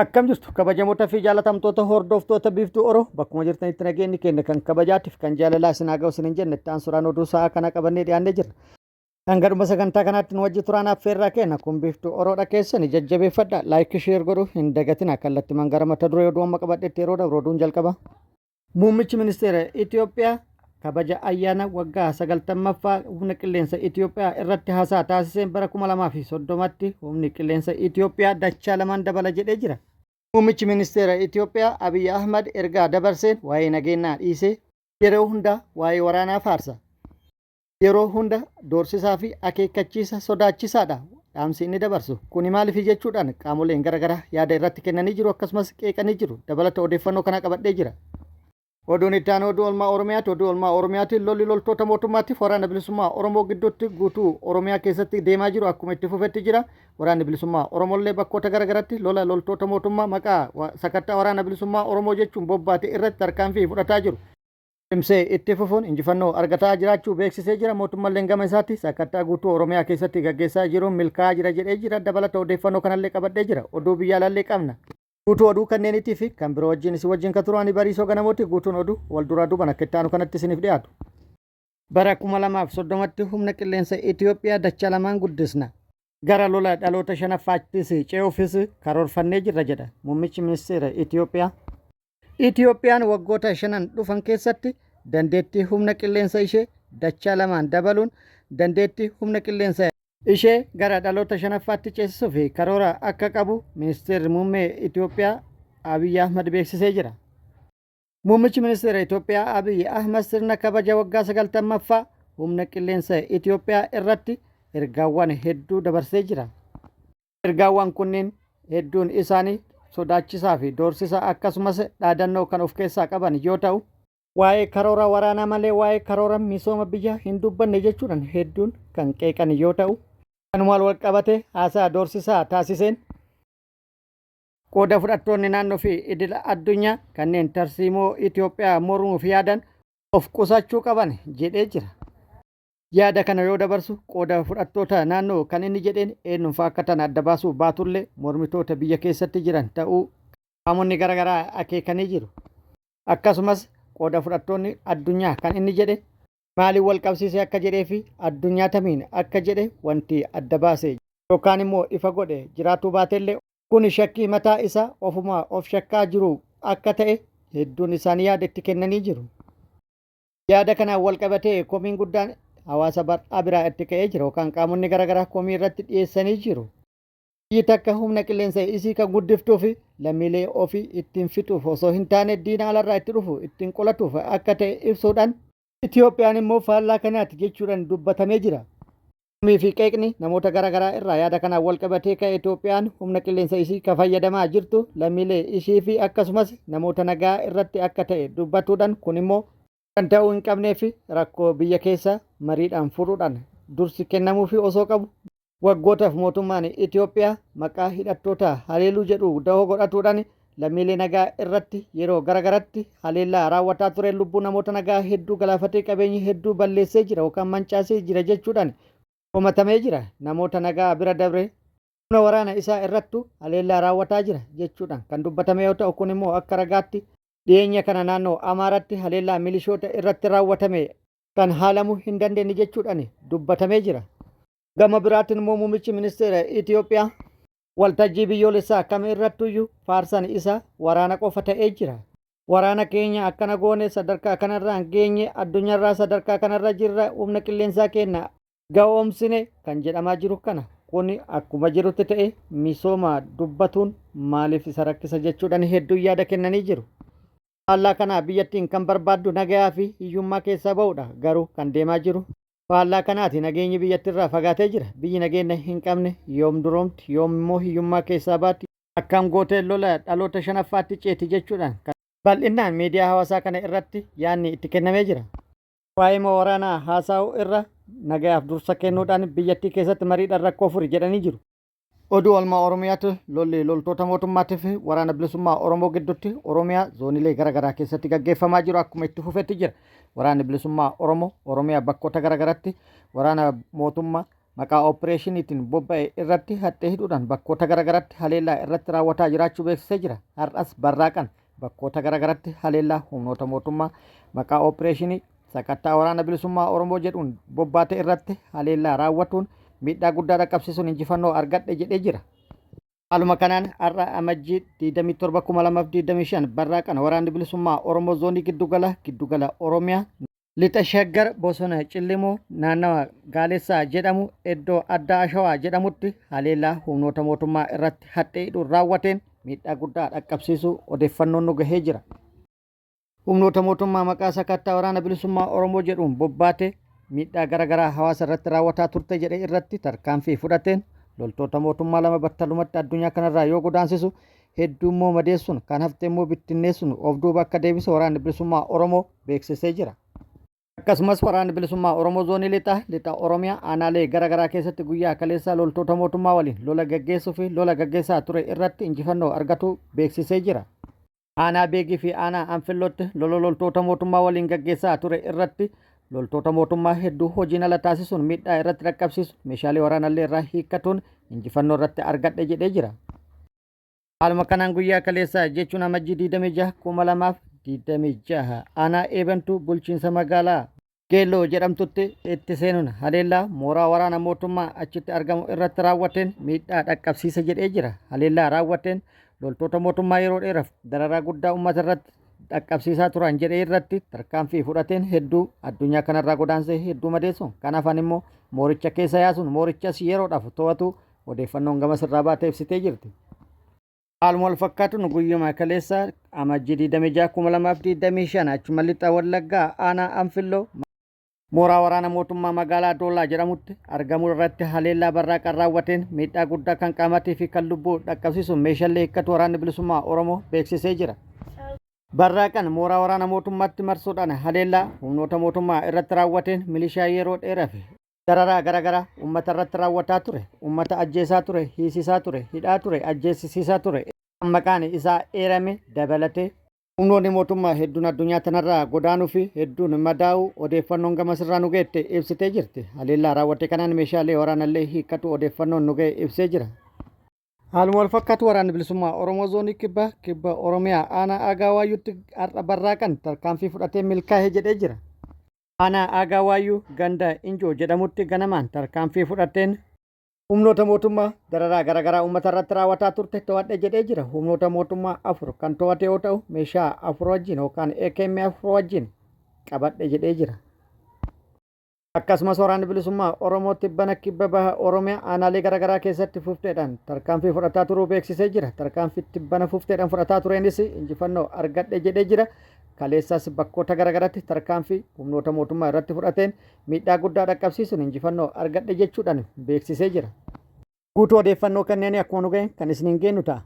Akkam jirtu kabajamoota fi jaalatamtoota hordoftoota biiftuu Oroo bakkuma jirtanitti nageenyi keenya kan kabajaatiif kan jaalalaa isin haa ga'u isin hin jenne itti aansuudhaan oduu sa'aa kana qabannee dhiyaannee jirra. Kan gadhuma sagantaa kanaatti nu wajji turaan affeerraa kenna kun biiftuu Oroodha keessani jajjabeeffadha laayik sheer godhu hin dagatina kallattii mangara mata duree oduu amma qabadheetti yeroo dabru oduun jalqaba. Muummichi ministeera Itoophiyaa kabaja ayyaana waggaa 90ffaa humna qilleensa Itoophiyaa irratti haasaa taasiseen bara 2030tti humni qilleensa Itoophiyaa dachaa lamaan dabala jedhee jira. Muummichi ministeera Itoophiyaa Abiy Ahmad ergaa dabarseen waa'ee nageenyaa dhiisee yeroo hunda waa'ee waraanaa faarsa. Yeroo hunda doorsisaa fi akeekkachiisa sodaachisaadha. Dhaamsi inni dabarsu kuni maaliif jechuudhaan qaamoleen garaagaraa yaada irratti kennanii jiru akkasumas qeeqanii jiru. Dabalata odeeffannoo kana qabadhee jira. Oduun itti aanu oduu oolmaa Oromiyaati. Oduu oolmaa Oromiyaatti lolli loltoota mootummaatiif waraana bilisummaa Oromoo gidduutti guutuu Oromiyaa keessatti deemaa jiru akkuma itti fufetti jira. Waraanni bilisummaa Oromollee bakkoota garaagaraatti lola loltoota mootummaa maqaa sakattaa waraana bilisummaa Oromoo jechuun bobbaate irratti tarkaanfii fudhataa jiru. Cimsee itti fufuun injifannoo argataa jiraachuu beeksisee jira. Mootummaan gama isaatti sakattaa guutuu Oromiyaa keessatti gaggeessaa jiruun milkaa'aa jira jedhee jira. Dabalata odeeffannoo kanallee qabadhee jira. Oduu biyyaa alaallee qabna. Guutuu oduu kanneeniitii fi kan biroo wajjin isin wajjin kan turanii bariisoo ganamooti. Guutuun oduu wal duraa duuban akka itti aanu kanatti isiniif dhiyaatu. Bara 2030tti humna qilleensa Itoophiyaa dachaa lamaan guddisna. Gara lola dhaloota shanaffaattis ce'uufis karoorfannee jirra jedha muummichi ministeera Itoophiyaa. Itoophiyaan waggoota 5 dhufan keessatti dandeettii humna qilleensa ishee dachaa lamaan dabaluun dandeettii humna qilleensa ishee gara dhaloota shanaffaatti ceesisuu fi karoora akka qabu ministeerri muummee Itoophiyaa Abiy Ahmad beeksisee jira. Muummichi ministeera Itoophiyaa Abiy Ahmad sirna kabaja waggaa 90ffaa humna qilleensa Itoophiyaa irratti ergaawwan hedduu dabarsee jira. Ergaawwan kunneen hedduun isaanii sodaachisaa fi doorsisaa akkasumas dhaadannoo kan of keessaa qaban yoo ta'u, waa'ee karoora waraanaa malee waa'ee karoora misooma biyyaa hin dubbanne jechuudhaan hedduun kan qeeqan yoo ta'u, kanumaan wal qabate haasaa doorsisaa taasiseen qooda fudhattoonni naannoo fi idila addunyaa kanneen tarsiimoo Itoophiyaa mormuuf yaadan of qusachuu qaban jedhee jira. Yaada kana yoo dabarsu qooda fudhattoota naannoo kan inni jedheen eenyuufaa akka tan adda baasuu baatullee mormitoota biyya keessatti jiran ta'uu qaamonni garaagaraa akeekanii jiru. Akkasumas qooda fudhattoonni addunyaa kan inni jedhe maaliin wal qabsiisee akka jedhee fi addunyaa tamiin akka jedhe wanti adda baasee yookaan immoo ifa godhe jiraatuu baateellee kun shakkii mataa isaa ofumaa of shakkaa jiru akka ta'e hedduun isaanii yaada itti kennanii jiru. Yaada kanaan wal qabatee komiin guddaan hawaasa bal'aa biraa itti ka'ee jira yookaan qaamonni garaagaraa komii irratti dhiyeessanii jiru. Biyyi takka humna qilleensa isii kan guddiftuu fi lammiilee ofii ittiin fixuuf osoo hin taane diina alarraa itti dhufu ittiin qolatuuf akka ta'e ibsuudhaan Itoophiyaan immoo faallaa kanaati jechuudhaan dubbatamee jira. Komii fi qeeqni namoota garaagaraa irraa yaada kanaan wal qabatee ka'e Itoophiyaan humna qilleensa isii kan fayyadamaa jirtu lammiilee ishii fi akkasumas namoota nagaa irratti akka ta'e dubbatuudhaan kun immoo kan ta'uu hin qabnee fi rakkoo biyya keessa mariidhaan furuudhaan dursi kennamuu fi osoo qabu waggootaaf mootummaan Itoophiyaa maqaa hidhattoota haleeluu jedhu dahoo godhatuudhaan lammiilee nagaa irratti yeroo garaagaratti haleellaa raawwataa ture lubbuu namoota nagaa hedduu galaafatee qabeenyi hedduu balleessee jira yookaan mancaasee jira jechuudhaan komatamee jira. Namoota nagaa bira dabre humna waraana isaa irrattu haleellaa raawwataa jira jechuudhaan kan dubbatame yoo ta'u kun immoo akka ragaatti dhiyeenya kana naannoo Amaaraatti haleellaa milishoota irratti raawwatame kan haalamuu hin dandeenye jechuudhaan dubbatamee jira. Gama biraatiin immoo muummichi ministeera Itoophiyaa waltajjii biyyoolessaa kam irrattuyyuu faarsaan isaa waraana qofa ta'ee jira. Waraana keenya akkana goone sadarkaa kanarraa geenye addunyaarraa sadarkaa kanarra jirra humna qilleensaa keenya gahoomsine kan jedhamaa jiru kana kun akkuma jirutti ta'e misooma dubbatuun maaliif isa rakkisa jechuudhaan hedduun yaada kennanii jiru. Faallaa kana biyyattiin kan barbaaddu nagayaa fi hiyyummaa keessaa ba'uudha garuu kan deemaa jiru. Faallaa kanaati nageenyi biyyattiirraa fagaatee jira. Biyyi nageenya hin qabne yoom duroomti yoom immoo hiyyummaa keessaa baatti akkam gootee lola dhaloota shanaffaatti ceeti jechuudhaan bal'inaan miidiyaa hawaasaa kana irratti yaadni itti kennamee jira. Waa'ee waraanaa haasa'uu irra nagayaaf dursa kennuudhaan biyyattii keessatti mariidhaan rakkoo furi jedhanii jiru. Oduu oolmaa Oromiyaatti lolli loltoota mootummaatii fi waraana bilisummaa Oromoo gidduutti Oromiyaa zoonilee garaagaraa keessatti gaggeeffamaa jiru akkuma itti fufetti jira. Waraanni bilisummaa Oromoo Oromiyaa bakkoota garaagaraatti waraana mootummaa maqaa ooppireeshiniitiin bobba'e irratti haxxee hidhuudhaan bakkoota garaagaraatti haleellaa irratti raawwataa jiraachuu beeksisee jira. Har'as barraaqan bakkoota garaagaraatti haleellaa humnoota mootummaa maqaa ooppireeshinii sakattaa waraana bilisummaa Oromoo jedhuun bobbaate irratti haleellaa raawwatuun miidhaa guddaa dhaqqabsiisuun injifannoo argadhe jedhee jira. Haaluma kanaan har'a amajjii 27/2025 barraaqan waraanni bilisummaa Oromoo zoonii giddugala Oromiyaa lixa shaggar bosona Cillimoo naannawa Gaalessaa jedhamu iddoo addaa Ashawaa jedhamutti haleellaa humnoota mootummaa irratti haxxee hidhuun raawwateen miidhaa guddaa dhaqqabsiisuu odeeffannoon nu gahee jira. Humnoota mootummaa maqaa sakattaa waraana bilisummaa Oromoo jedhuun bobbaate miidhaa garaagaraa hawaasa irratti raawwataa turte jedhee irratti tarkaanfii fudhateen loltoota mootummaa lama battalumatti addunyaa kanarraa yoo godaansisu hedduu immoo madeessuun kan hafte immoo bittinneessuun of duuba akka deebise waraanni bilisummaa Oromoo beeksisee jira. Akkasumas waraanni bilisummaa Oromoo zoonii lixa Oromiyaa aanaalee garaagaraa keessatti guyyaa kaleessaa loltoota mootummaa waliin lola gaggeessuu fi lola gaggeessaa ture irratti injifannoo argatu beeksisee jira. Aanaa Beegii fi aanaa Anfillootti loltoota mootummaa waliin gaggeessaa ture irratti loltoota mootummaa hedduu hojiin ala taasisuun miidhaa irratti dhaqqabsiisu meeshaalee waraanallee irraa hiikkatuun injifannoo irratti argadhe jedhee jira. Haaluma kanaan guyyaa kaleessaa jechuun amajjii 26/2026 aanaa Eebantuu bulchiinsa magaalaa Geelloo jedhamtutti itti seenuun haleellaa mooraa waraana mootummaa achitti argamu irratti raawwateen miidhaa dhaqqabsiisa jedhee jira. Haleellaa raawwateen loltoota mootummaa yeroo dheeraaf dararaa guddaa uummata irratti dhaqqabsiisaa turan jedhee irratti tarkaanfii fudhateen hedduu addunyaa kanarraa godaansee hedduu madeessuun kanaafan immoo mooricha keessa yaasuun moorichas yeroodhaaf to'atu odeeffannoon gama sirraa baatee ibsitee jirti. Haaluma wal fakkaatuun guyyuma kaleessaa amajjii 26/2025 achuma lixa Wallaggaa aanaa Anfilloo mooraa waraana mootummaa magaalaa Doollaa jedhamutti argamu irratti haleellaa barraaqan raawwateen miidhaa guddaa kan qaamatii fi kan lubbuu dhaqqabsiisuun meeshaalee hiikkatu waraanni bilisummaa Oromoo beeksisee jira. Barraaqan mooraa waraana mootummaatti marsuudhaan haleellaa humnoota mootummaa irratti raawwateen milishaa yeroo dheeraaf dararaa garaagaraa uummata irratti raawwataa ture, uummata ajjeesaa ture, hiisisaa ture, hidhaa ture, ajjeesisiisaa ture. Maqaan isaa eerame dabalatee humnoonni mootummaa hedduun addunyaa tanarraa godaanuu fi hedduun madaa'uu odeeffannoon gama sirraa nu geette ibsitee jirti. Haleellaa raawwatte kanaan meeshaalee waraanallee hiikkatu odeeffannoon nu ga'e ibsee jira. Haaluma wal fakkaatu waraanni bilisummaa Oromoo zoonii kibba Oromiyaa aanaa Aagaa Waayyuutti har'a barraaqan tarkaanfii fudhatee milkaa'ee jedhee jira. Aanaa Aagaa Waayyuu ganda Injoo jedhamutti ganamaan tarkaanfii fudhateen humnoota mootummaa dararaa garaagaraa uummata irratti raawwataa turte to'adhe jedhee jira. Humnoota mootummaa 4 kan to'ate yoo ta'u meeshaa 4 wajjin yookaan AKM 4 wajjin qabadhe jedhee jira. Akkasumas waraanni bilisummaa Oromoo tibbana kibba baha Oromiyaa aanaalee garaagaraa keessatti fufteedhaan tarkaanfii fudhataa turuu beeksisee jira. Tarkaanfii tibbana fufteedhaan fudhataa tureenis injifannoo argadhe jedhee jira. Kaleessaas bakkoota garaagaraatti tarkaanfii humnoota mootummaa irratti fudhateen miidhaa guddaa dhaqqabsiisuun injifannoo argadhe jechuudhaan beeksisee jira. Guutuu odeeffannoo kanneen akkuma nu ga'e kan isiniin geenyu ta'a.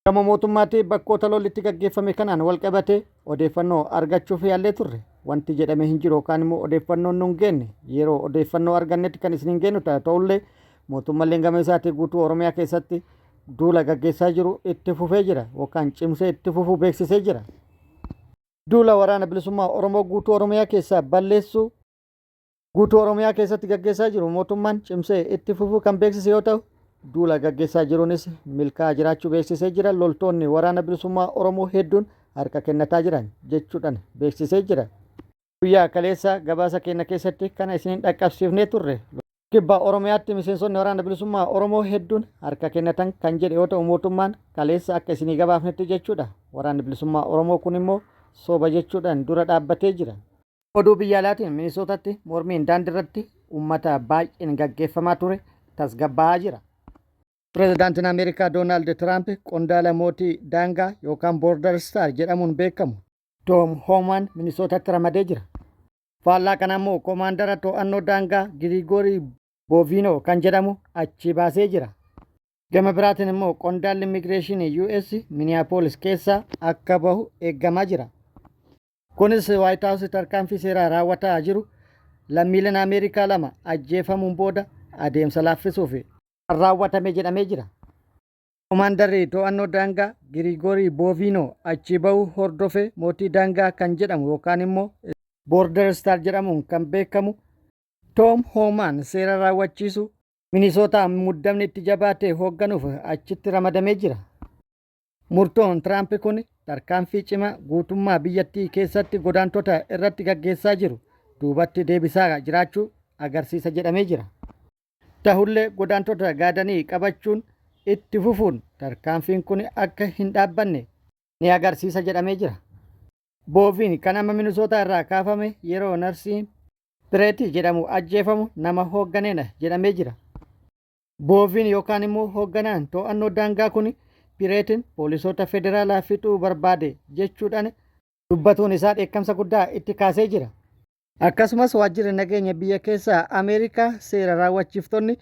Gama mootummaatti bakkoota lolli itti gaggeeffame kanaan wal qabatee odeeffannoo argachuuf yaallee turre. Wanti jedhame hin jiru yookaan immoo odeeffannoon nu hin geenne yeroo odeeffannoo argannetti kan isiniin geenyu ta'a. Ta'ullee mootummaan gama isaatii guutuu Oromiyaa keessatti duula gaggeessaa jiru itti fufee jira yookaan cimsee itti fufuu beeksisee jira. Duula waraana bilisummaa Oromoo guutuu Oromiyaa keessaa balleessuu guutuu Oromiyaa keessatti gaggeessaa jiru mootummaan cimsee itti fufuu kan beeksise yoo ta'u duula gaggeessaa jiruunis milkaa'aa jiraachuu beeksisee jira. Loltoonni waraana bilisummaa Oromoo hedduun harka kennataa jiran jechuudhaan beeksisee jira. Guyyaa kaleessa gabaasa keenya keessatti kana isiniin dhaqqabsiifnee turre. Kibba Oromiyaatti miseensonni waraana bilisummaa Oromoo hedduun harka kennatan kan jedhe yoo ta'u mootummaan kaleessa akka isinii gabaafnetti jechuudha. Waraanni bilisummaa Oromoo kun immoo soba jechuudhaan dura dhaabbatee jira. Oduu biyya alaatiin Minisootatti mormiin daandiirratti uummata baay'een gaggeeffamaa ture tasgabbaa'aa jira. Pireezidaantiin Ameerikaa Doonaald Tiraamp qondaala mootii daangaa yookaan boorder star jedhamuun beekamu Tom Homan Minisootatti ramadee jira. Faallaa kana immoo koomaandara to'annoo daangaa Giriigoorii Booviinoo kan jedhamu achi baasee jira. Gama biraatiin immoo qondaalli immigireeshinii US Minneapolis keessaa akka bahu eeggamaa jira. Kunis White House tarkaanfii seeraa raawwataa jiru lammiileen Ameerikaa 2 ajjeefamuun booda adeemsa laaffisuuf raawwatame jedhamee jira. Koomaandarri to'annoo daangaa Giriigoorii Booviinoo achi bahu hordofee mootii daangaa kan jedhamu yookaan immoo Border Star jedhamuun kan beekamu Tom Homan seera raawwachiisu Minisootaa muddamni itti jabaatee hoogganuuf achitti ramadamee jira. Murtoon Tiraamp kun tarkaanfii cimaa guutummaa biyyattii keessatti godaantota irratti gaggeessaa jiru duubatti deebisaa jiraachuu agarsiisa jedhamee jira. Ta'ullee godaantota gaadanii qabachuun itti fufuun tarkaanfiin kun akka hin dhaabbanne ni agarsiisa jedhamee jira. Booviin kan amma Minisootaa irraa kaafame yeroo narsiin Pireetii jedhamu ajjeefamu nama hoogganeedha jedhamee jira. Booviin yookaan immoo hoogganaan to'annoo daangaa kun Pireetiin poolisoota federaalaa fixuu barbaade jechuudhaan dubbatuun isaa dheekkamsa guddaa itti kaasee jira. Akkasumas waajjirri nageenya biyya keessaa Ameerikaa seera raawwachiiftonni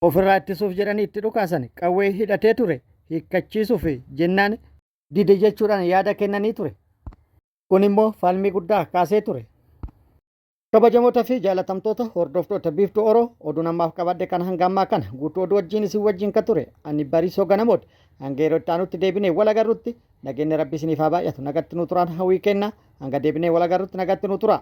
ofirraa ittisuuf jedhanii itti dhukaasan qawwee hidhatee ture hiikkachiisuuf jennaan dide jechuudhaan yaada kennanii ture. Kun immoo falmii guddaa kaasee ture. Kabajamoota fi jaalatamtoota hordoftoota biiftuu Oroo oduu namaaf qabadde kan hanga ammaa kana guutuu oduu wajjin isin wajjin ka ture ani Bariisoo Ganamoodha. Hanga yeroo itti aanutti deebinee wal agarrutti nageenyi Rabbii isiniif haa baay'atu nagatti nu turaan hawwii kenna hanga deebinee wal agarrutti nagatti nu tura.